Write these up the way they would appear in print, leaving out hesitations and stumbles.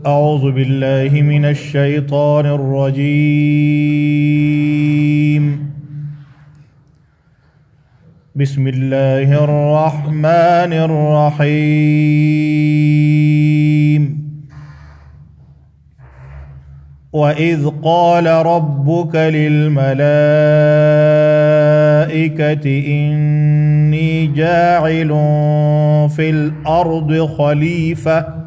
أعوذ بالله من الشيطان الرجيم. بسم الله الرحمن الرحيم. وإذ قال ربك للملائكة إني جاعل في الأرض خليفة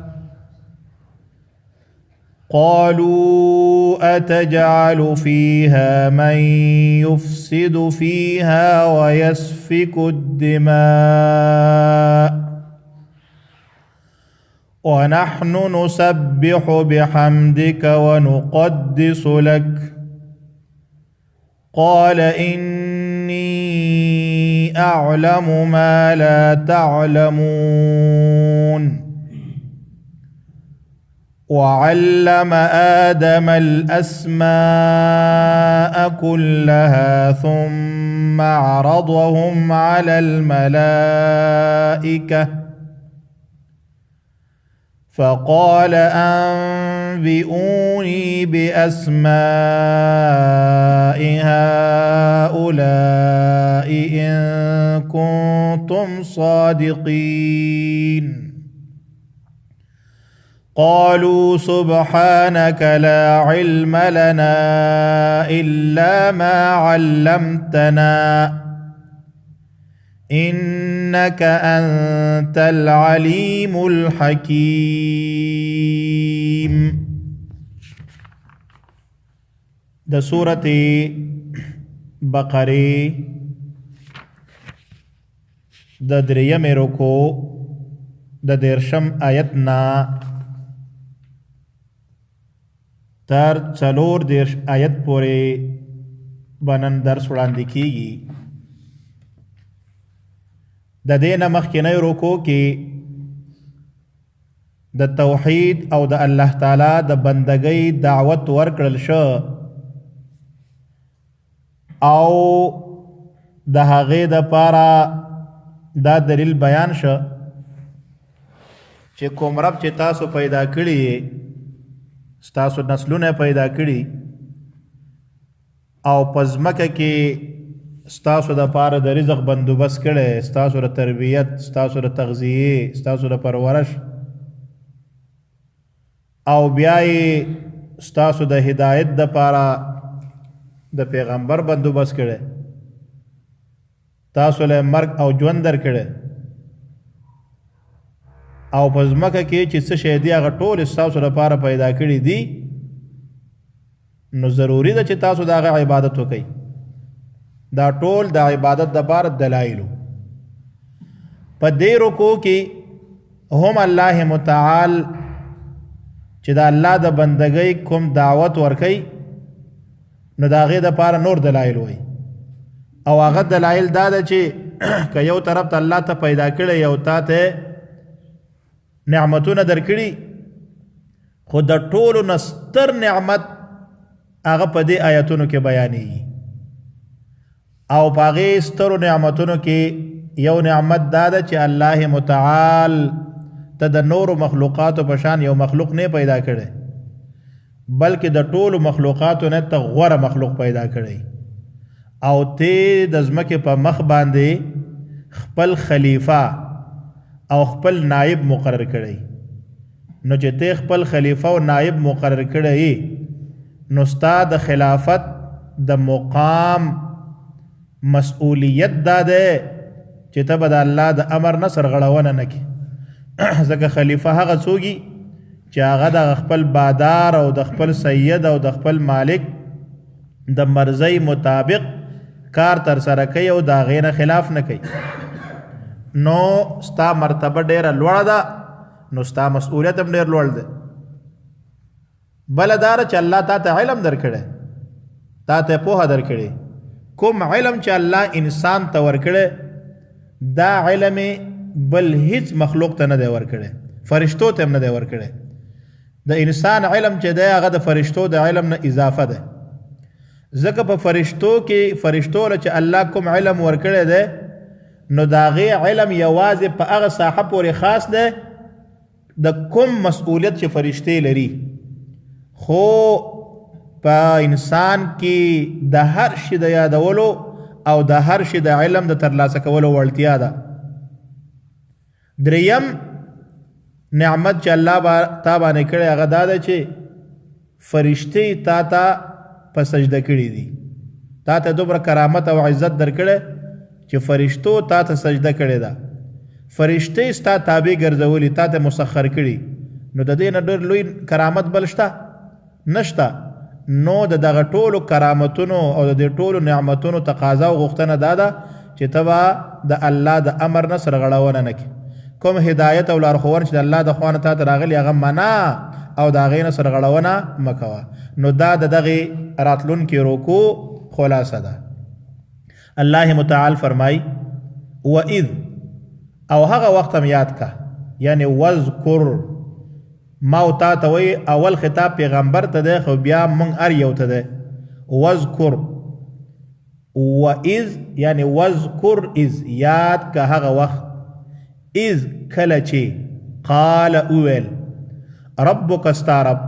قالوا أتجعل فيها من يفسد فيها ويسفك الدماء ونحن نسبح بحمدك ونقدس لك قال إني أعلم ما لا تعلمون. وعلم آدم الأسماء كلها ثم عرضهم على الملائكة فقال أنبئوني بأسماء هؤلاء إن كنتم صادقين. قالوا سبحانك لا علم لنا إلا ما علمتنا إنك أنت العليم الحكيم. د سورة بقره د دریم رکو د دیرشم آیتنا تر 4 آیت پورې بنن درس وړاندې کیږي. د دې نه مخکینی رکوع کې د توحید او د الله تعالی د بندګۍ دعوت ورکړل شو او د هغې دپاره دا دلیل بیان شو چې کوم رب چې تاسو پیدا کړي ستاسو نسلونه پیدا کړي او پزمکه کې ستاسو د پاره د رزق بندوبست کړي، ستاسو د تربیت، ستاسو د تغذیه، ستاسو د پرورش او بیا یې ستاسو د هدایت د پاره د پیغمبر بندوبست کړي، تاسو له مرګ او ژوند درکړي او پزمکه کې چې څه شی دی هغه ټول ستاسو لپاره پیدا کړي دي، نو ضروري ده چې تاسو د هغه عبادت وکئ. دا ټول د عبادت دپاره دلایلو. په دې رکوع کې هم الله متعال چې د الله د بندګۍ کوم دعوت ورکئ نو د هغې دپاره نور دلایل وایي او هغه دلایل دا ده چې که یو طرف ته الله ته پیدا کړی یو تا ته نعمتونه درکړي خو د ټولو نه ستر نعمت هغه په دې آیتونو کې بیانېږي او په هغې سترو نعمتونو کې یو نعمت دا ده چې الله متعال ته د نورو مخلوقاتو په شان یو مخلوق نه پیدا کړی بلکې د ټولو مخلوقاتو نه ته غوره مخلوق پیدا کړی او ته د ځمکې په مخ باندې خپل خلیفه او خپل نائب مقرر کړی. نو چې ته خپل خلیفه او نائب مقرر کړی نو ستا د خلافت د مقام مسئولیت دا ده چې ته به د الله د امر نه سرغړونه نه کړې ځکه خلیفه هغه څوک چې هغه د خپل بادار او د خپل سید او د خپل مالک د مرضی مطابق کار تر سره کوي او د هغې نه خلاف نه کوي. نو ستا مرتبه ډیره لوړه ده، نو ستا مسئولیت هم ډیر لوړ دی. بله دا چې الله تا ته علم درکړی، تا ته پوهه درکړې. کوم علم چې الله انسان ته ورکړی دا علم بل هیڅ مخلوق ته نه دی ورکړی، فرشتو ته هم نه دی ورکړی. د انسان علم چې دی هغه د فرشتو د علم نه اضافه ده. ځکه په فرشتو کې فرشتو له چې الله کوم علم ورکړی دی نو د هغې علم یوازې په هغه ساحه پورې خاص دی د کوم مسئولیت چې فرشتې لري خو په انسان کې د هر شي د یادولو او د هر شي د علم د ترلاسه کولو وړتیا ده. دریم نعمت چې الله تا باندې کړی هغه دا ده چې فرشتې تا ته په سجده کړي دي. تا ته دومره کرامت او عزت درکړی چې فرشتو تا ته سجده کړې ده. فرشتې ستا تابع ګرځولي، تا ته مسخر کړي. نو د دې نه ډېر لوی کرامت بل شته نشته. نو د دغه ټولو کرامتونو او د دې ټولو نعمتونو تقاضا او غوښتنه دا ده چې ته به د الله د امر نه سرغړونه نه کړې. کوم هدایت او لارښوونه چې د الله د خوا نه تا ته راغلي هغه منه او د هغې نه سرغړونه مه کوه. نو دا د دغې راتلونکي رکوع خلاصه ده. الله متعال فرمای وَإِذْ او هغه وخت هم یاد کا، یعنی وذکر ما او تا ته وی اول خطاب پیغمبر ته ده خو بیا مونږ هر یو ته ده. وذکر وَإِذْ یعنی وذکر اذ یاد کا هغه وخت اذ کله چې قال اویل ربک استا رب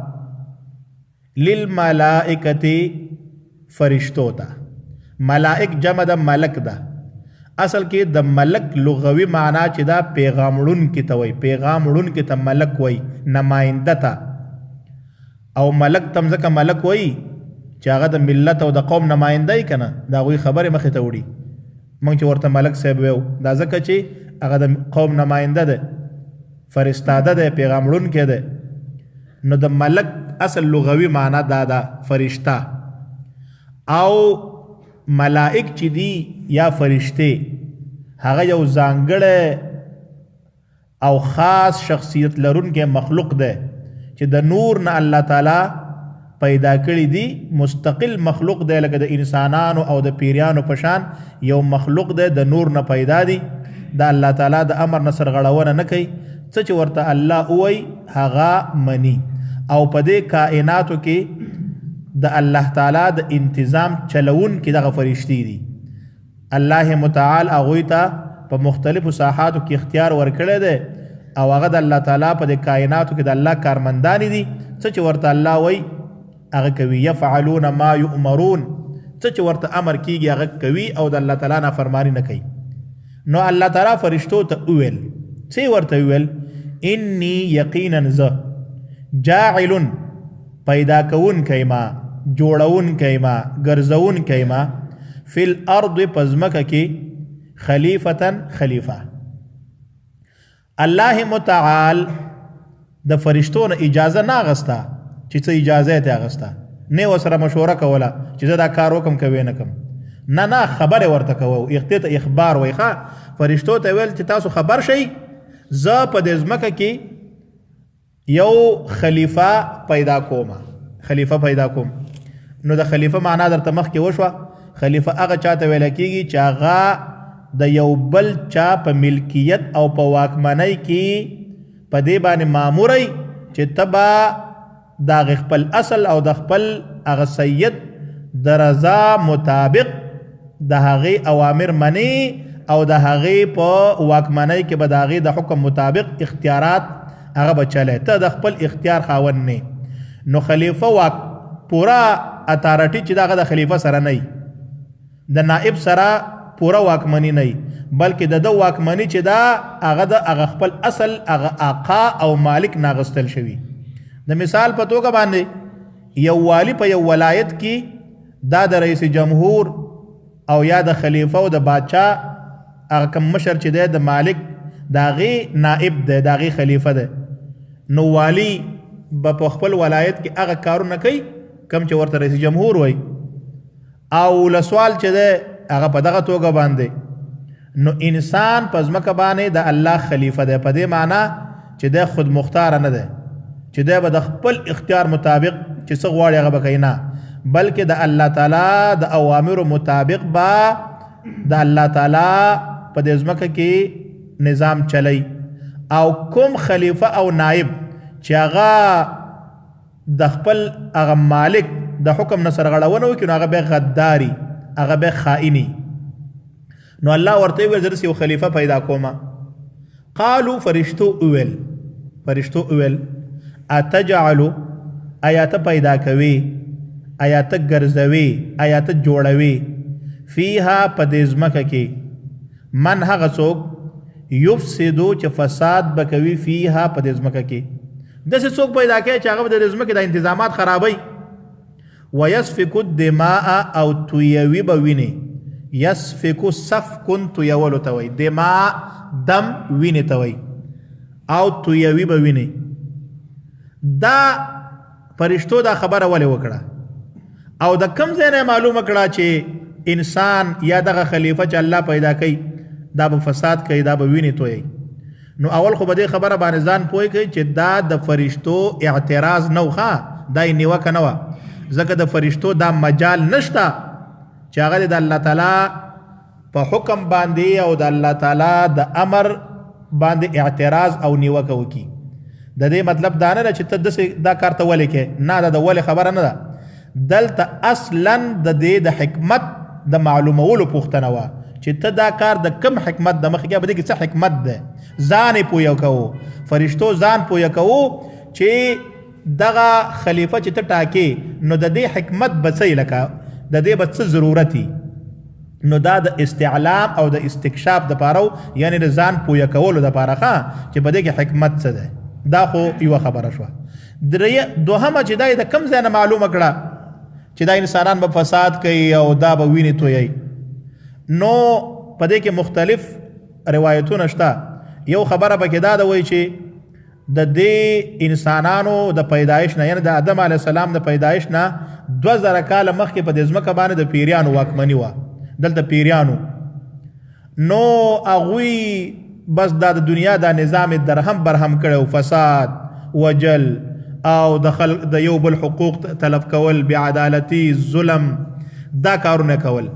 للملائکتی فرشتو ته. ملائک جمع د ملک ده. اصل کې د ملک لغوي معنا چې دا پیغام وړونکي ته وایي، پیغام وړونکي ته ملک وایي، نماینده ته. او ملک تم ځکه ملک وایي چې هغه د ملت او د قوم نماینده یي که نه، د هغوی خبرې مخې ته وړي. موږ چې ورته ملک صاحب ویو دا ځکه چې هغه د قوم نماینده ده، فرستاده ده، پیغام وړونکی ده. نو د ملک اصل لغوي معنا دا ده فرشته. او ملائک چې دی یا فرشته هغه یو ځانګړی او خاص شخصیت لرونکی مخلوق ده چې د نور نه الله تعالی پیدا کړی دی. مستقل مخلوق ده، لکه د انسانانو او د پیریانو په شان یو مخلوق ده، د نور نه پیدا دی. د الله تعالی د امر نه سرغړونه نه کوي. څه چې ورته الله ووایي هغه مني. او په دې کائناتو کې د الله تعالی د انتظام چلون کې دغه فرشتي دي. الله متعال هغوی ته په مختلفو ساحاتو کې اختیار ورکړی دی او هغه د الله تعالی په د کائناتو کې د الله کارمندانې دي. څه چې ورته الله وایي هغه کوي. یفعلون ما یؤمرون، څه چې ورته امر کیږي هغه کوي او د الله تعالی نافرماني نه کوي. نو الله تعالی فرشتو ته وویل، څه ورته وویل؟ انی یقینا زه جاعل پیدا کون کایما، جوړون کایما، ګرځون کایما فی الارض پزمکه کې خلیفتن خلیفه. الله متعال د فرشتو نه اجازه نه اغسته چې څه اجازه ته اغسته، نه وسره مشوره کوله چې زه دا کار وکم کوي نه کم. نه خبره ورته کوو، اخته ته اخبار وای. ښه فرشتو ته ویل چې تاسو خبر شئ زه په دې ځمکه کې یو خلیفه پیدا کوم. خلیفه پیدا کوم. نو د خلیفه معنا درته مخکې وشوه. خلیفه هغه چاته ویل کېږي چې هغه د یو بل چا په ملکیت او په واکمنۍ کې په دې باندې ماموری چې ته به د هغې خپل اصل او د خپل هغه سید د رضا مطابق د هغې اوامر منی او د هغې په واکمنۍ کې به د هغې د حکم مطابق اختیارات هغه به چلی. ته د خپل اختیار خاوند نه. نو خلیفه واک پورا اتارټي چې دغه د خلیفه سره نه، د نائب سره پورا واکمنی نه، بلکې د واکمنی چې دا هغه د هغه خپل اصل هغه آقا او مالک ناغستل شوی. د مثال په توګه باندې یو والی په یو ولایت کې دا د رئیس جمهور او یا د خلیفه او د بادشاه هغه کم مشر چې دی د مالک داغي نائب دی، داغي خلیفه دی. نو والی په خپل ولایت کې هغه کارونه کوي کم چې ورته رئیس جمهور وای، او لسوال چې دی هغه په دغه توګه باندې. نو انسان په ځمکه باندې د الله خلیفه دی، په دې معنا چې دی خود مختار نه دی چې دی به د خپل اختیار مطابق چې څه غواړي هغه به کوي، نه، بلکې د الله تعالی د اوامرو مطابق به د الله تعالی په دې ځمکه کې نظام چلی. او کوم خلیفه او نائب چې هغه د خپل هغه مالک د حکم نه سرغړونه وکړي نو هغه به غداري، هغه به خائني. نو الله ورته ویل زه یو خلیفه پیدا کوم. قالو فرشتو ویل، فرشتو ویل اتجعلو آیات پیدا کوي آیات ګرځوي آیات جوړوي فیها پدېزمکه کې من هغه څوک یفسدو چې فساد بکوي فیها پدېزمکه کې داسې څوک پیدا کوي چې هغه د ځمکې د انتظامات خرابوي ويسفك الدماء او تویوي به وینې یسفکو سفکن تویولو ته وایي دماء دم وینې ته وایي او تویوي به وینې دا فرشتو دا خبره ولې وکړه او د کم ځای نه معلومه کړه چې انسان یا دغه خلیفه چې الله پیدا کوي دا به فساد کوي دا به وینې تویي نو اول خو به دې خبره باندې ځان پوه کوي چې دا د فرشتو اعتراض نه وخا دا یې نیوکه نه وه ځکه د فرشتو دا مجال نشته چې هغه د الله تعالی په حکم باندې او د الله تعالی د امر باندې اعتراض او نیوکه وکړي د دې مطلب دا نه ده چې ته داسې دا کار ته ولې کې نه دا د ولې خبره نه ده دلته اصلا د دې د حکمت د معلومولو پوښتنه وه چې ته دا کار د کم حکمت د مخکې به دې کې څه حکمت ده ځان یې پویه کوو فرشتو ځان پویه کوو چې دغه خلیفه چې ته ټاکې نو د دې حکمت به څه لکه د دې به څه ضرورت نو دا د استعلام او د استکشاف دپاره یعنې د ځان پویه کولو دپاره چې په دې کې حکمت څه ده دا خو یوه خبره شوه دوهمه چې دا یې د کم ځای نه معلومه کړه چې دا انسانان به فساد کوي او دا به وینې تویوي نو په دې کې مختلف روایتونه شته یو خبره پکې دا ده وایي چې د دې انسانانو د پیدایش نه یعنی د آدم علیه السلام د پیدایش نه 2000 کاله مخکې په دې ځمکه باندې د پیریانو واکمني وه دلته پیریانو نو هغوی بس دا د دنیا دا نظام درهم برهم کړی فساد وجل او د یو بل حقوق طلب کول بې عدالتي ظلم دا کارونه کول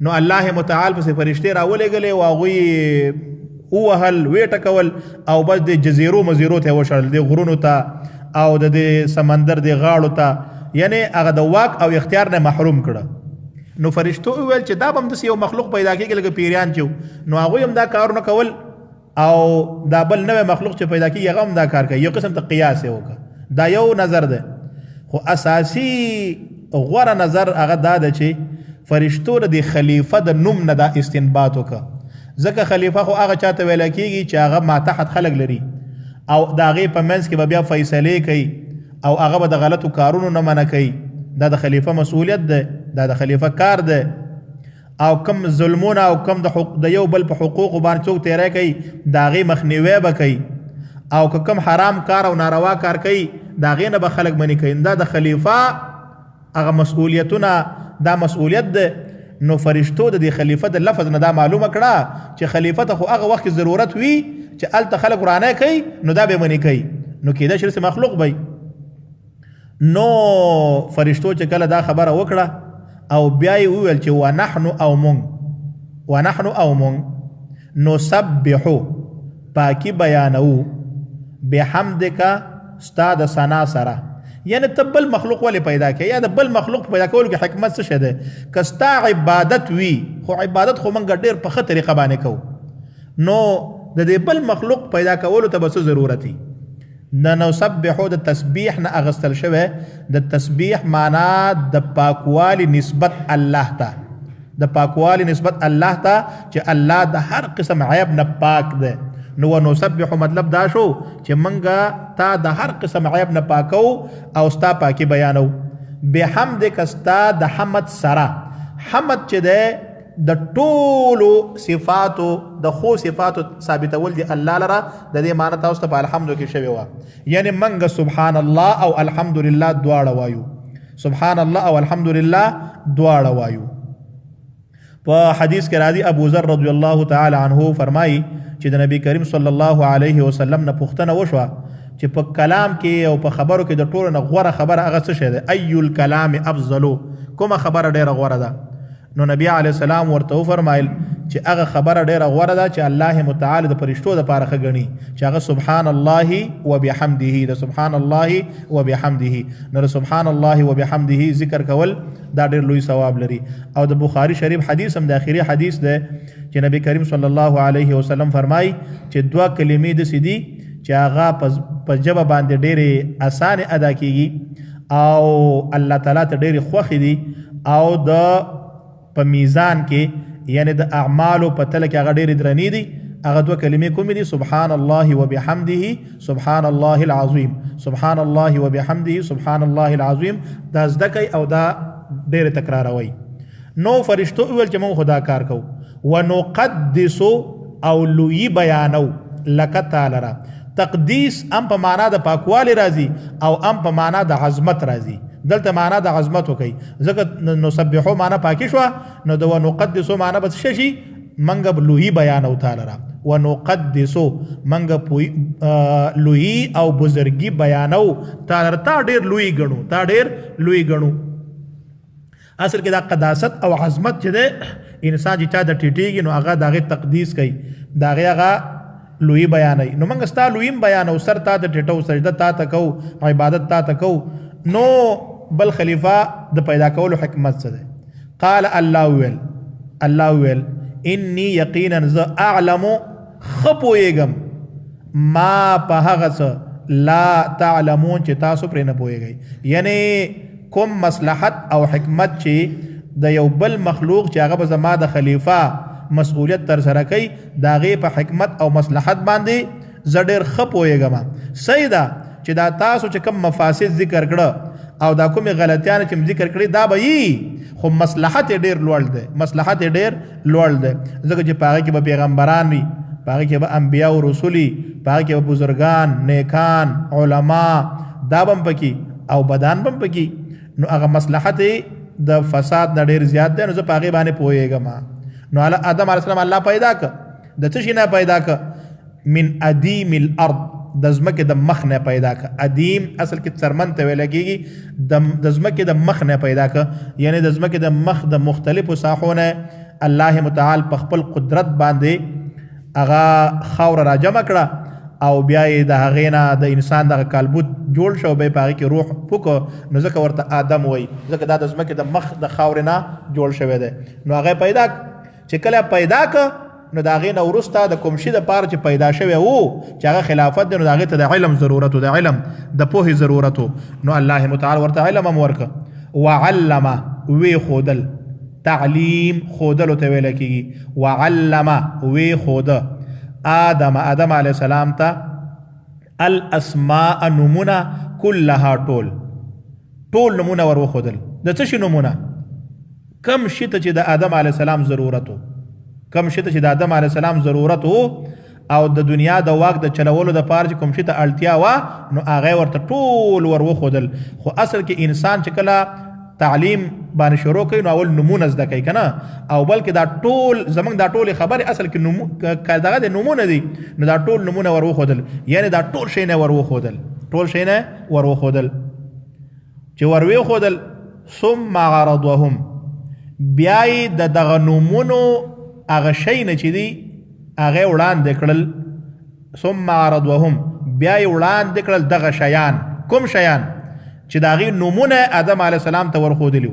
نو الله متعال پسې فرشتې راولېږلې او هغوی ووهل ویټه کول او بس د جزیرو مزیرو ته وشړل د غرونو ته او د سمندر د غاړو ته یعنې هغه د واک او اختیار نه محروم کړه نو فرشتو وویل چې دا به هم داسې یو مخلوق پیدا کېږي لکه پیریان چې نو هغوی هم دا کارونه کول او دا بل نوی مخلوق چې پیدا کېږي هغه هم دا کار کوي یو قسم ته قیاس یې وکړه دا یو نظر ده خو اساسي غوره نظر هغه دا ده چې فرشتو د خلیفه د نوم نه دا استنباط وکړه ځکه خلیفه خو هغه چاته ویل کېږي چې هغه ماتحت خلک لري او د هغې په منځ کې به بیا فیصلې کوي او هغه به د غلطو کارونو نه منع کوي دا د خلیفه مسؤلیت ده دا د خلیفه کار ده او کم ظلمونه او کم د یو بل په حقوقو باندې څوک تیری کوي د هغې مخنیوی به کوي او که کم حرام کار او ناروا کار کوي د هغې نه به خلک منع کوي دا د خلیفه هغه مسؤلیتونه دا مسؤلیت ده نو فرشتو د دې خلیفه د لفظ نه دا معلومه کړه چې خلیفه ته خو هغه وخت کې ضرورت وي چې هلته خلک ورانه کوي نو دا به منې کوي نو کېدای شي مخلوق به نو فرشتو چې کله دا خبره وکړه او بیا یې وویل چې ونحن او مونږ نسبحو پاکي بیانو بحمدک ستا د ثنا سره یعنی ته بل مخلوق ولې پیدا کوي یا د بل مخلوق پیدا کولو کې حکمت څه شی ده که ستا عبادت وي خو عبادت خو موږ ډېر په ښه طریقه باندې کوو نو د دې بل مخلوق پیدا کولو ته به څه ضرورت وي د نسبحو د تسبیح نه اغستل شوی د تسبیح معنا د پاکوالي نسبت الله ته د پاکوالي نسبت الله ته چې الله د هر قسم عیب نه پاک ده نو نسبحو مطلب دا شو چې منګه تا د هر قسم عیب نه پاکو او ستا پاکی بیانو بحمدک ستا د حمد سره حمد چې ده د ټولو صفاتو د خو صفاتو ثابتول دي الله لره د دې معنی تاسو ته په الحمدو کې شوی وه یعنی منګه سبحان الله او الحمدلله دواړه وایو سبحان الله او الحمدلله دواړه وایو په حدیث کې راځي ابو ذر رضی الله تعالی عنه فرمایي چې د نبی کریم صلی الله علیه وسلم نه پوښتنه وشوه چې په کلام کې او په خبرو کې د ټولو نه غوره خبره هغه څه شی ده ای الکلام افضلو کومه خبره ډېره غوره ده نو نبی علیه السلام ورته وفرمایل چې هغه خبره ډېره غوره ده چې الله متعال د فرشتو دپاره ښه ګڼي چې هغه سبحان الله وبحمده د سبحان الله وبحمده نو د سبحان الله وبحمده ذکر کول دا ډېر لوی ثواب لري او د بخاري شریف حدیث هم د آخري حدیث ده چې نبی کریم صلی الله علیه وسلم فرمایي چې 2 کلمې داسې دي چې هغه په ژبه باندې ډېرې اسانې ادا کیږي او الله تعالی ته ډېرې خوښې دي او د په میزان کې یعنی د اعمالو په تله کې هغه ډېرې درنې دي هغه دوه کلمې کومې دي سبحان الله وبحمده سبحان الله العظیم سبحان الله وبحمده سبحان الله العظیم دا زده کوي او دا ډېرې تکراروي نو فرشتو ویل چې موږ خدا کار کوو ونقدس او لوی بیانو لکه تعالی را تقدیس ام په معنا د پاکوالی راځي او ام په معنا د عظمت راځي دلته معنا د عظمت وکي ځکه نسبحو معنا پاکی شو نو د ونقدسو معنا بس شي منګ لوی بیانو تعالی را ونقدسو منګ لوی او بزرگی بیانو تعالی تا ډیر لوی غنو اصل کې دا قداست او عظمت چې ده انسان چې چا د ټیټیږي نو هغه دغه تقدیس کوي دغه لوی بیانای نو موږ ستا لویم بیانو سر تا د ټیټو سجده تا ته کو عبادت تا ته کو نو بل خلیفہ د پیدا کولو حکمت څه ده قال الله ویل انی یقینا ز اعلم خپویګم ما په هغه څه لا تعلمون چې تاسو پرې نه پوهیږئ یعنی کوم مصلحت او حکمت چې د یو بل مخلوق چې هغه به زما د خلیفہ مسئولیت تر سره کوي د هغې په حکمت او مصلحت باندې زه ډېر ښه پوهیږم صحیح ده چې دا تاسو چې کوم مفاسد ذکر کړه او دا کومې غلطیانې چې ذکر کړي دا به یي خو مصلحت یې ډېر لوړ دی ځکه چې په هغې کې به پیغمبران وي په هغې کې به انبیا او رسولي په هغې کې به بزرګان نیکان علما دا به هم پکې او بدان به هم پکې نو هغه مصلحت د فساد نه ډېر زیات دی نو زه په هغې باندې پوهیږم نو آدم علیه السلام الله پیدا که د څه شي نه پیدا که من ادیم الارض د ځمکې د مخ نه پیدا که ادیم اصل کې څرمن ته ویل کېږي د ځمکې د مخ نه پیدا که یعنی د ځمکې د مخ د مختلفو ساحو نه الله متعال په خپل قدرت باندې هغه خاوره راجمع کړه او بیا یې د هغې نه د انسان دغه کالبوت جوړ شو بیا په هغې کې روح پوکه نو ځکه ورته آدم وایي ځکه دا د ځمکې د مخ د خاورې نه جوړ شوی دی نو هغه پیدا چې کله پیدا که نو د هغې نه وروسته د کوم شي دپاره چې پیدا شوی و چې هغه خلافت دی نو د هغې ته د علم ضرورت و د علم د پوهې ضرورت و نو الله متعال ورته علم هم ورکه وعلمه وی خودل تعلیم خودلو ته ویل کېږي وعلمه وی خوده آدم علیه السلام ته الاسماء نمونه كلها ټول نمونه ور وښودل د څه شي نمونه کم شي ته چې د آدم علیه السلام ضرورت و او د دنیا د واک د چلولو د پاره چې کوم شي ته اړتیا وه نو هغه ورته ټول ور وښودل خو اصل کې انسان چې کله تعلیم باندې شروع کوي نو اول نمونه زده کوي کنه او بلکې دا ټول زمونږ دا ټولې خبرې اصل کې دغه د نمونه دي نو دا ټول نمونه ور وښودل یعنی دا ټول شی نه ور وښودل چې ور وښودل ثم عرضهم بیا یې د دغه نومونو هغه شی نه چې دي هغه وړاندې کړل ثم عرضهم بیا یې وړاندې کړل دغه شیان کوم شیان چې د هغې نومونه آدم علیه السلام ته ورښودلي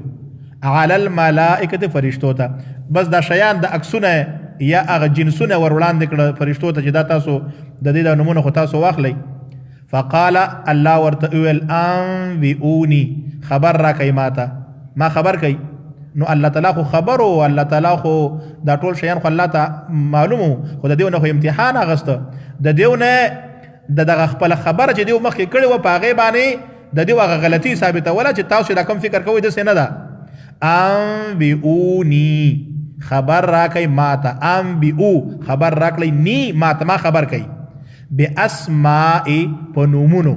علی الملائکة فرشتو ته بس دا شیان د عکسونه یا هغه جنسونه ور وړاندې کړه فرشتو ته چې دا تاسو د دې د نومونه خو تاسو واخلئ فقال الله ورته وویل انبئوني خبر راکئ ماته ما خبر کوي نو الله تعالی خو خبرو الله تعالی خو دا ټول شیان خو الله ته معلومو خو د دیو نه خو امتحان اغسته د دیو نه دغه خپل خبره چې دیو مخکې کړې وه په هغې باندې د دیو هغه غلطي ثابتوله چې تاسو دا کوم فکر کوئ داسې نه ده انبئوني خبر راکئ ماته انبئو خبر راکړئ نی ماته ما خبر کوي باسماء په نومونو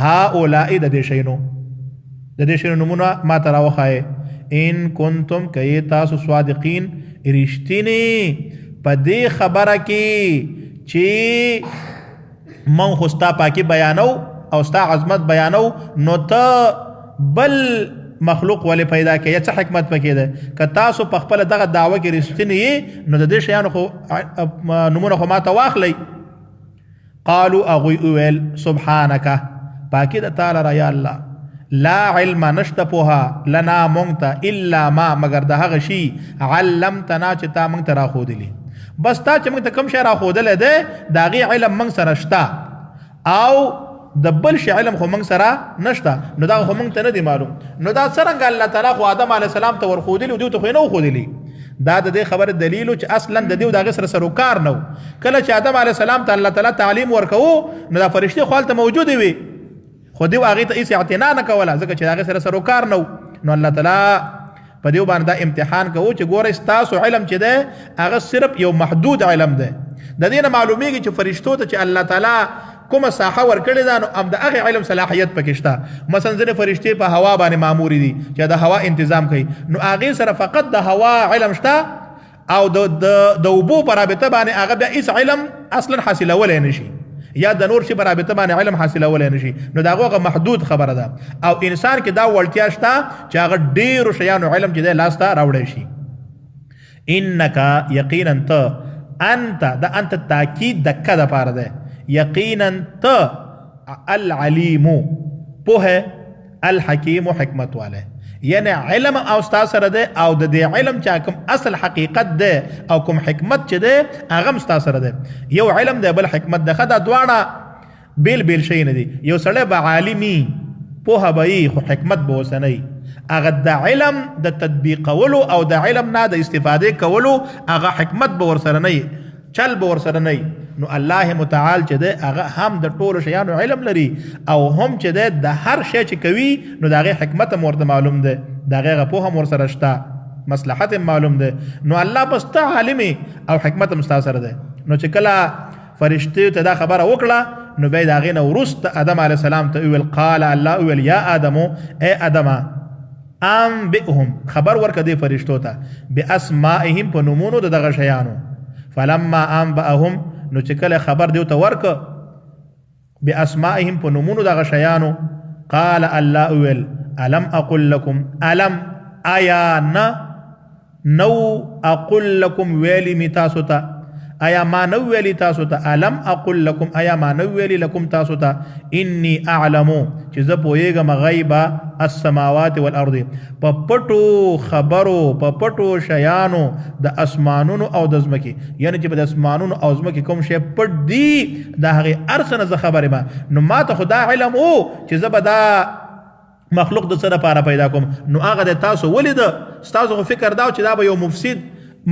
هؤلاء د دې شیانو نومونه ماته راوښایې ان کنتم کئی تاسو صادقین رښتینی په دې خبره کې چې من خو ستا پاکي بیانو او ستا عظمت بیانو نو ته بل مخلوق ولې پیدا کوي څه حکمت پکې ده که تاسو په خپله دغه دعوه کې رښتینی یې نو د دې شیانو خو نومونه خو ماته واخلئ قالو هغوی وویل سبحانکه پاکي د تعالی را یا الله لا علم نشته پوها لنا مونږ ته الا ما مگر د هغه شي علمتنا چې تا مونږ ته راښودلي بس تا چې مونږ ته کوم شی راښودلی دی د هغې علم مونږ سره شته او د بل شي علم خو موږ سره نشته نو دا خو موږ ته نه دی معلوم نو دا څرنګه الله تعالی خو آدم علیه السلام ته ورخودلی او دوی ته خو نه وخودلی دا د دې خبره دلیل چې اصلا د دې دغه سره سروکار نه کله چې آدم علیه السلام ته الله تعالی تعلیم ورکوه نو دا فرشتي خو هلته موجود وي خو دوی هغې ته هېڅ اعتنا نه کوله ځکه چې هغې سره سروکار نه نو الله تعالی په دې باندې دا امتحان کوو چې ګورئ ستاسو علم چې دی هغه صرف یو محدود علم دی د دې نه معلومیږي چې فرشتو ته چې الله تعالی کومه ساحه ورکړې ده نو هم د هغې علم صلاحیت پکې شته مثلا ځینې فرشتې په هوا باندې مامورې دي چې د هوا انتظام کوي نو هغې سره فقط د هوا علم شته او د اوبو په رابطه باندې هغه بیا هېڅ علم اصلا حاصلولی نه شي یا د نور شي په رابطه باندې علم حاصلولی نه شي نو د هغو هغه محدود خبره ده او انسان کې دا وړتیا شته چې هغه ډېرو شیانو علم چې دی لاسته راوړی شي انک یقینا ته انت دا انت تاکید دکه دپاره دی یقینا ته العلیم پوهه الحکیم حکمت واله یعنی علم او ستا سره دی او د دې علم چې کوم اصل حقیقت دی او کوم حکمت چې دی هغه هم ستا سره دی یو علم دی بل حکمت دی ښه دا دواړه بیل بیل شی نه دي یو سړی به عالمي پوهه به وي خو حکمت به ورسه نه وي هغه د علم د تطبیقولو او د علم نه د استفادې کولو هغه حکمت به ورسره نه وي چل به ورسره نه وي نو الله متعال چې دی هغه هم د ټولو شیانو علم لري او هم چې دی د هر شی چې کوي نو د هغې حکمت هم ورته معلوم دی د هغې هغه پوهه هم ورسره شته مصلحت هم معلوم دی نو الله به ستا عالم او حکمت هم ستا سره دی نو چې کله فرشتو ته دا خبره وکړه نو بیا د هغې نه وروسته آدم علیه السلام ته وویل قال الله وویل یا آدمو ای آدمه انبئهم خبر ورکه دې فرشتو ته باسمائهم په نومونو د دغه شیانو فلما انبأهم نو چې کله خبر دیو ته ورکه باسمائهم په نومونو دغه شیانو قال الله ویل الم اقل لكم الم آیا نه نو اقل لكم ویلی می تاسو ته آیا ما نو ویلی تاسو ته الم اقل لكم آیا ما نو ویلی لكم تاسو ته انی اعلمو چې زه پوهیږم غیبه السماوات والارض په پټو خبرو په پټو شیانو د اسمانونو او د ځمکې یعنی چې په د اسمانونو او ځمکې کوم شی پټ دي د هغې هر څه نه زه خبر یم نو ما ته خو دا علم و چې زه به دا مخلوق د څه دپاره پیدا کوم نو هغه د تاسو ولیده ستاسو خو فکر دا چې دا به یو مفسد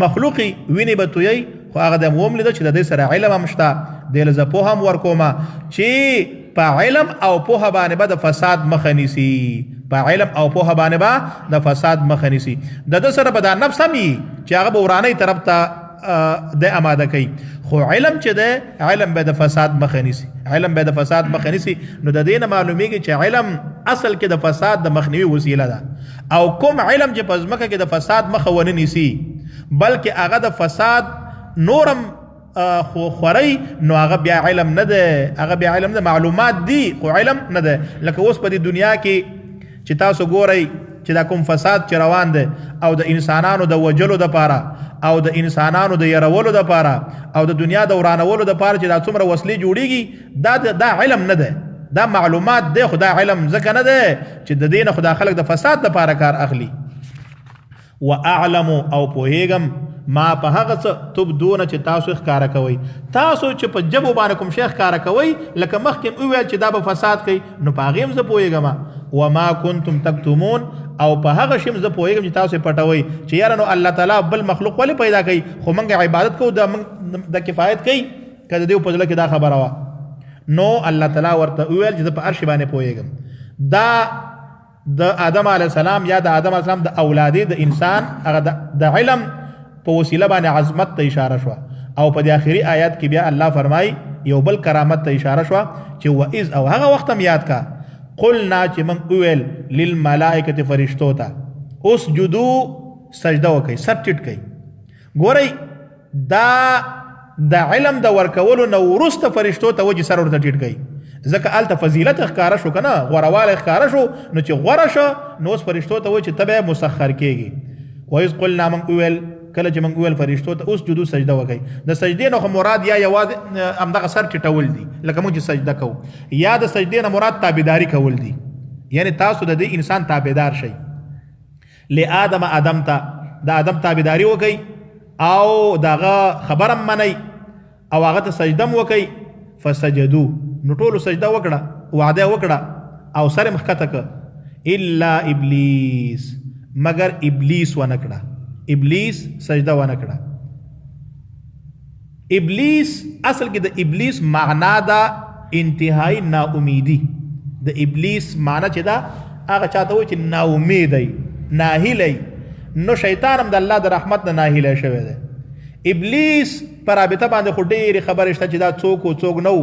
مخلوقي وینې به تویی خو هغه د هم ولیده چې د دې سره علم هم شته دې له زه پوهه هم ورکومه چې په علم او پوهه باندې به د فساد مخه نیسي په علم او پوهه باندې به د فساد مخه نیسي د ده سره به دا نفس هم وي چې هغه به ورانۍ طرف ته د اماده کوي خو علم چې دی علم به د فساد مخه نیسي علم به د فساد مخه نیسي نو د دې نه معلومیږي چې علم اصل کې د فساد د مخنیوي وسیله ده او کوم علم چې په ځمکه کې د فساد مخه ونه نیسي بلکې هغه د فساد نورم خوري نو هغه بیا علم نه ده هغه بیا علم نه معلومات دي خو علم نه ده لکه اوس په دې دنیا کې چې تاسو ګورئ چې دا کوم فساد چې روان دی او د انسانانو د وجلو دپاره او د انسانانو د یرولو دپاره او د دنیا د ورانولو دپاره چې دا څومره وسلې جوړیږي دا علم نه ده دا معلومات دی خو دا علم ځکه نه ده چې د دې نه خو دا خلک د فساد دپاره کار اخلي واعلم او پوهیږم ما په هغه څه تبدونه چې تاسو ښکاره کوئ تاسو چې په جبو باندې کوم شی ښکاره کوئ لکه مخکې مې وویل چې دا به فساد کوي نو په هغې هم زه پوهېږم وما کنتم تکتمون او په هغه شي هم زه پوهېږم چې تاسو یې پټوئ چې یاره نو الله تعالی بل مخلوق ولې پیدا کوي خو موږ عبادت کوو د کفایت کوي که د دې په زړه کې دا خبره وه نو الله تعالی ورته وویل چې زه په هر شي باندې پوهېږم دا د آدم علیه السلام یا د آدم علیه السلام د اولادې د انسان هغه د علم په وسیله باندې عظمت ته اشاره شوه او په دې آخري آیات کې بیا الله فرمای یو بل کرامت ته اشاره شوه چې وإذ او هغه وخت هم یاد کا قلنا چې موږ وویل للملائکة فرشتو ته اسجدو سجده وکئ سر ټیټ کئ ګورئ دا د علم د ورکولو نه وروسته فرشتو ته وجې سر ورته ټیټ کئ ځکه هلته فضیلت ښکاره شو که نه غوروالی ښکاره شو نو چې غوره شو نو اوس فرشتو ته وایي چې ته به مسخر کېږي وإذ قلنا موږ وویل کله چې موږ وویل فرشتو ته اسجدو سجده وکئ د سجدې نه خو مراد یا یوازې همدغه سر ټیټول دي لکه موږ چې سجده کوو یا د سجدې نه مراد تابعداري کول دي یعنی تاسو د دې انسان تابعدار شئ لآدم آدم ته د آدم تابعداري وکئ او دغه خبره منئ او هغه ته سجده م وکئ فسجدو نو ټولو سجده وکړه وعده وکړه او سر مخکته ک الا ابلیس مگر ابلیس ونه کړه ابلیس سجده ونه کړه ابلیس اصل کې د ابلیس معنا دا انتهایی نا امیدی د ابلیس معنا چې دا هغه چاته وي چې نا امید دی ناهیلی نو شیطان هم د الله د رحمت نه ناهیلی شوی دی ابلیس پر رابطه باندې خو ډېرې خبرې شته چې دا څوک و څوک نه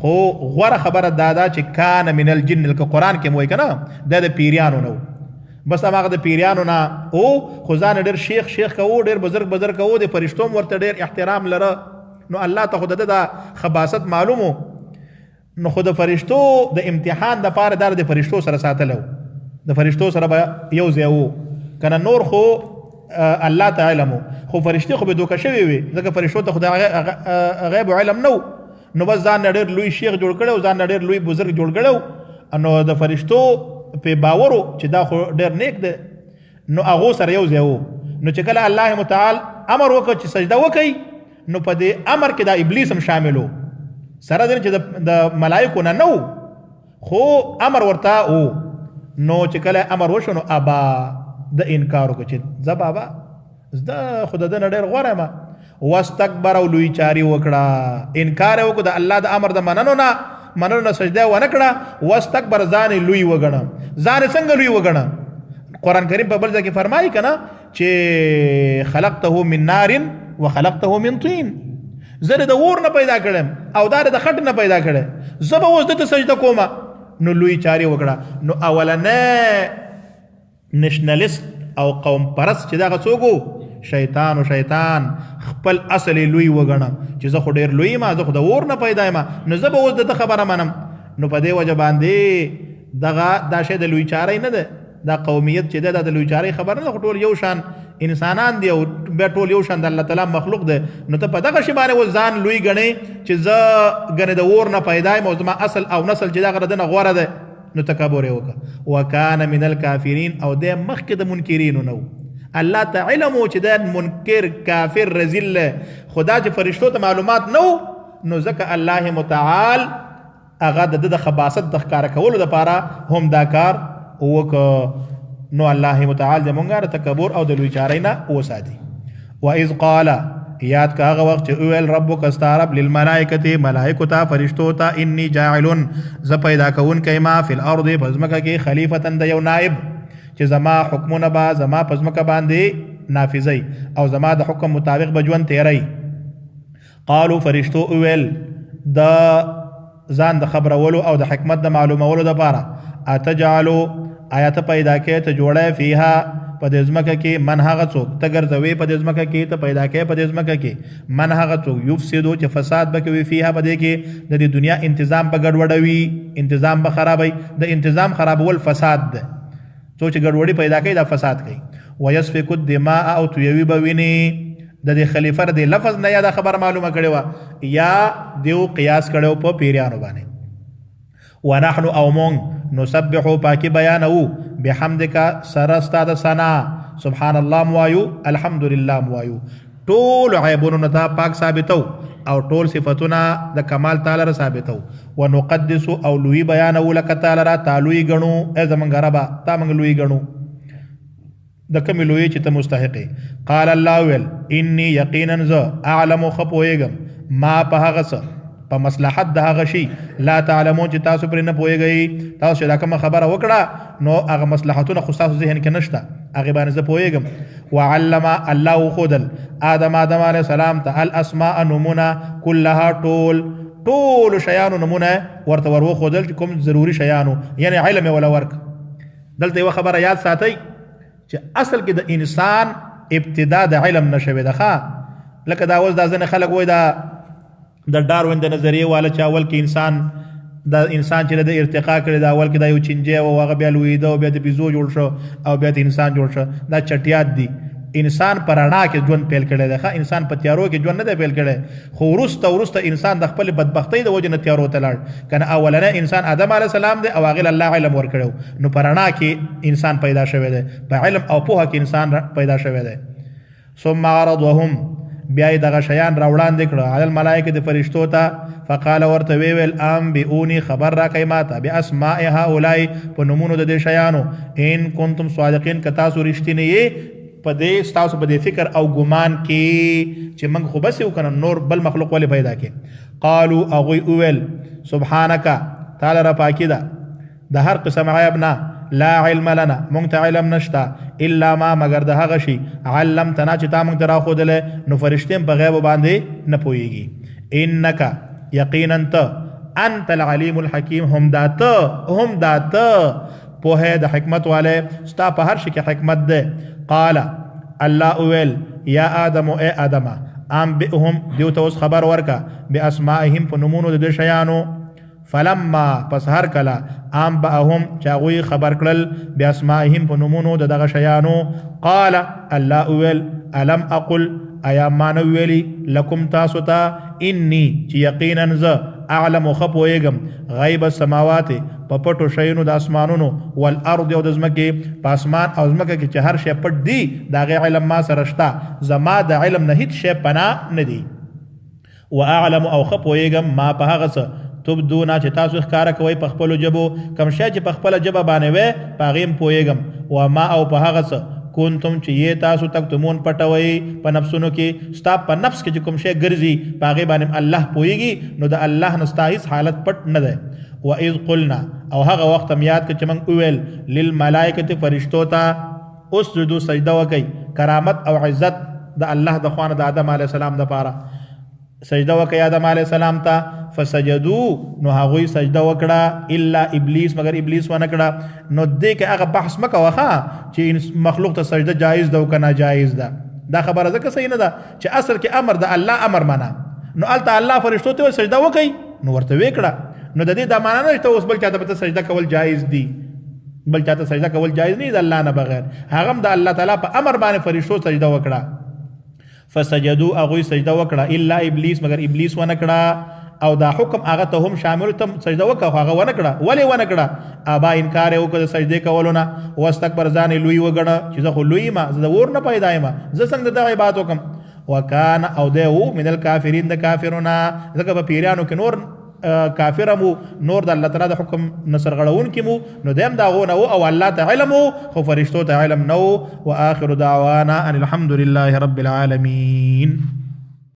خو غوره خبره دا ده چې کان من الجن لکه قرآن کې مو وایي که نه دا د پیریانو نه بس هماغه د پیریانو نه او خو ځان ډېر شیخ کوو ډېر بزرګ کوو د فرشتو هم ورته ډېر احترام لره نو الله ته خو د خباست معلومو نو خو د فرشتو د امتحان دپاره دا د فرشتو سره ساتلو د فرشتو سره به یو ځای و که نه نور خو الله ته علمو خو فرشتي خو به دوکه شوي وي ځکه فرشتو ته خو د غیب علم نو بس ځان نه ډېر لوی شیخ جوړ کړی او ځان نه ډېر لوی بزرګ جوړ کړی نو د فرشتو په باورو چې دا خو ډېر نیک دی نو هغو سره یو ځای و نو چې کله الله متعال امر وکړ چې سجده وکړئ نو په دې امر کې دا ابلیس هم شامل و سره دې چې د ملایکو نه نو خو امر ورته و نو چې کله امر وشو نو ابا د انکار وکړ چې زه بابا زه خو د ده نه ډېر غوره یم واستکبر او لوی چاري وکړه انکار یې وکړو د الله د امر د منلو نه سجده یې ونه کړه واستکبر ځان یې لوی وګڼه ځان یې څنګه لوی وګڼه قرآن کریم په بل ځای کې فرمایي که نه چې خلقته من نار وخلقته من طین زه د اور نه پیدا کړم او دا د خټ نه پیدا کړی زه به اوس دته سجده کومه نو لوی چارې وکړه نو اولنی نشنلیست او قوم پرست چې دغه څوک شیطان خپل اصل لوی وګڼه چې زه خو ډېر لوی یم زه خو د اور نه پیدا یم نو زه به اوس دته خبره منم نو په دې وجه باندې دا شی د لوی چارې نه ده دا قومیت چې ده دا د لوی چارې خبره نه ده خو ټول یو شان انسانان دی او بیا ټول یو شان د الله تعالی مخلوق دی نو ته په دغه شی باندې اوس ځان لوی ګڼې چې زه ګنې د اور نه پیدا یم او زما اصل او نسل چې دغه د نه غوره ده نو تکبر یې وکړه وکانه من الکافرین او دی مخکې د منکرینو نه الله ته علم و چې دا منکر کافر رزیل خدا چې فرشتو ته معلومات نو نو ځکه الله متعال هغه د خباست د ښکاره کولو دپاره هم دا کار وکړه نو الله متعال زمونږ د تکبر او د لوی چارۍ نه وساتي واذ قال یاد کا هغه وخت چې ویل ربک استعرب للملائکه ملائکه ته فرشتو ته انی جاعل ز پیدا کون کایما فی الارض پزمکه کې خلیفتا د یو نائب چې زما حکمونه با زما پزمکه باندې نافذي او زما د حکم مطابق بجون تیری قالو فرشتو ویل د ځان د خبرولو او د حکمت د معلومولو لپاره اتجعلوا آیات پیدا کې ته جوړه فيها په دې ځمکه کې من هغه څوک ته ګرځوي په دې ځمکه کې ته پیدا کې په دې ځمکه کې من هغه څوک یفسدو چې فساد بکوي فيها په دې کې د دنیا تنظیم په ګډوډوي تنظیم به خرابوي د تنظیم خرابول فساد ده څوک چې ګډوډي پیدا کوي دا فساد کوي ويسفك الدماء او تويوي بويني د دې خلیفہ د لفظ نه یا خبر معلومه کړي وا یا دیو قیاس کړو په پیریانو باندې ونحن او مون نسبحو پاکی بیانو بحمدک سرستا د ثنا سبحان الله موایو الحمدلله موایو ټول عیبونو نه پاک ثابتو او ټول صفاتونه د کمال تعالی ثابتو ونقدس او لوی بیانو لک تعالی را تعالی غنو ای زمونږ ربا تا مونږ لوی غنو د کوم لوی چې ته مستحق قال الله ول انی یقینا ز اعلم خپويګم ما په هغه څه په مصلحت د هغه شی لا تعلمون چې تاسو پر نه پويږئ تاسو دا کوم خبره وکړه نو هغه مصلحتونه خو تاسو ذهن کې نشته هغه باندې زه پويږم وعلم الله خودل آدم علیه السلام ته الاسماء نمونه كلها ټول شیانو نمونه ورته ورو خودل کوم ضروری شیانو یعنی علم ولا ورک دلته یو خبره یاد ساتئ چې اصل کې د انسان ابتدا د علم نشوي ده لکه دا اوس دا ځنه خلک وای دا د ډاروین د نظریه والا چې اول کې انسان چې د ارتقا کړی دا اول کې دا یو چنجه او هغه بیا لویده او بیا د بیزو جوړ شو او بیا د انسان جوړ شو دا چټیات دي انسان پر رڼا کې ژوند پیل کړی دی انسان په تیارو کې ژوند نه دی پیل کړی خو وروسته انسان د خپل بدبختۍ د وجې نه تیارو ته لاړ کنه اولنی انسان آدم علیه السلام دی او هغې الله علم ورکړی نو په رڼا کې انسان پیدا شوی دی په علم او پوهه کې انسان پیدا شوی دی ثم عرضهم بیا یې دغه شیان راوړاندې کړه علی الملائکه د فرشتو ته فقال ورته ویل انبئوني خبر راکئ ماته باسماء هؤلاء په نومونو د دې شیانو ان کنتم صادقین که تاسو رښتینی یې په دې ستاسو په دې فکر او ګمان کې چې موږ خو بس یو کنه نور بل مخلوق ولې پیدا کې قالوا هغوی وویل سبحانک تعالی را پاکی ده د هر قسم عیب نه لا علم لنا مونږ ته علم نشته الا ما مگر د هغه شي علمتنا چې تا مونږ ته راښودلی نو فرشتې په غیبو باندې نه پوهېږي انک یقینا ته انت العلیم الحکیم هم دا ته پوهې د حکمت والی ستا په هر شي کې حکمت ده قال الله اویل یا آدم اے آدمه انبئهم دیو ته اوس خبر ورکه باسمائهم په نومونو د دې شیانو فلما پس هر کله انبأهم چې هغوی خبر کړل باسمائهم په نومونو د دغه شیانو قال الله اویل الم اقل ایا ما نه ویلي لکم تاسو ته انی چې یقینا زه اعلم ښه پوهېږم غیب السماوات په پټو شیانو د اسمانونو والارض او د ځمکې په اسمان او ځمکه کې چې هر شی پټ دی د هغې علم ما سره شته زما د علم نه هیڅ شی پناه نه دی واعلم او ښه پوهېږم ما په هغه څه تبدونه چې تاسو ښکاره کوئ په خپلو ژبو کوم شی چې په خپله ژبه باندې وی په هغې م پوهېږم وما او په هغه څه کنتم چې یې تاسو تکتمون پټوئ په نفسونو کې ستا په نفس کې چې کوم شی ګرځي په هغې باندې الله پوهېږي نو د الله نه ستا هېڅ حالت پټ نه دی واذ قلنا او هغه وخت هم یاد کړه چې موږ وویل للملائکة فرشتو ته اسجدو سجده وکئ کرامت او عزت د الله د خوا نه د آدم علیه السلام دپاره سجده وکئ آدم علیه السلام ته فسجدو نو هغوی سجده وکړه الا ابلیس مگر ابلیس ونه کړه نو دې کې هغه بحث مه کوه چې مخلوق ته سجده جایز ده او که ناجایز ده دا خبره ځکه صحیح نه ده چې اصل کې امر د الله امر منه نو هلته الله فرشتو ته ویل سجده وکئ نو ورته ویې کړه نو د دې دا معنا نه چې اوس بل چاته به ته سجده کول جایز دي بل چاته سجده کول جایز نه د الله نه بغیر هغه هم د الله تعالی په امر باندې فرشتو سجده وکړه فسجدو هغوی سجده وکړه الا ابلیس مگر ابلیس ونه کړه او دا حکم هغه ته هم شامل تم سجده وکړه هغه ونه کړه ولې ونه کړه ابا انکار یې وکړه د سجدې کولو نه واستکبر ځان یې لوی وګڼه چې زه خو لوی یم زه د اور نه پیدا یم زه څنګه د دغه عبادت وکړم وکان او دی و من الکافرین د کافرو نه ځکه په پیریانو کې نور کافر مو نور د الله تعالی د حکم نه سرغړونکي مو نو دیم د هغو نه و او الله ته علم و خو فرشتو ته علم نه و واخر دعوانا ان الحمد لله رب العالمین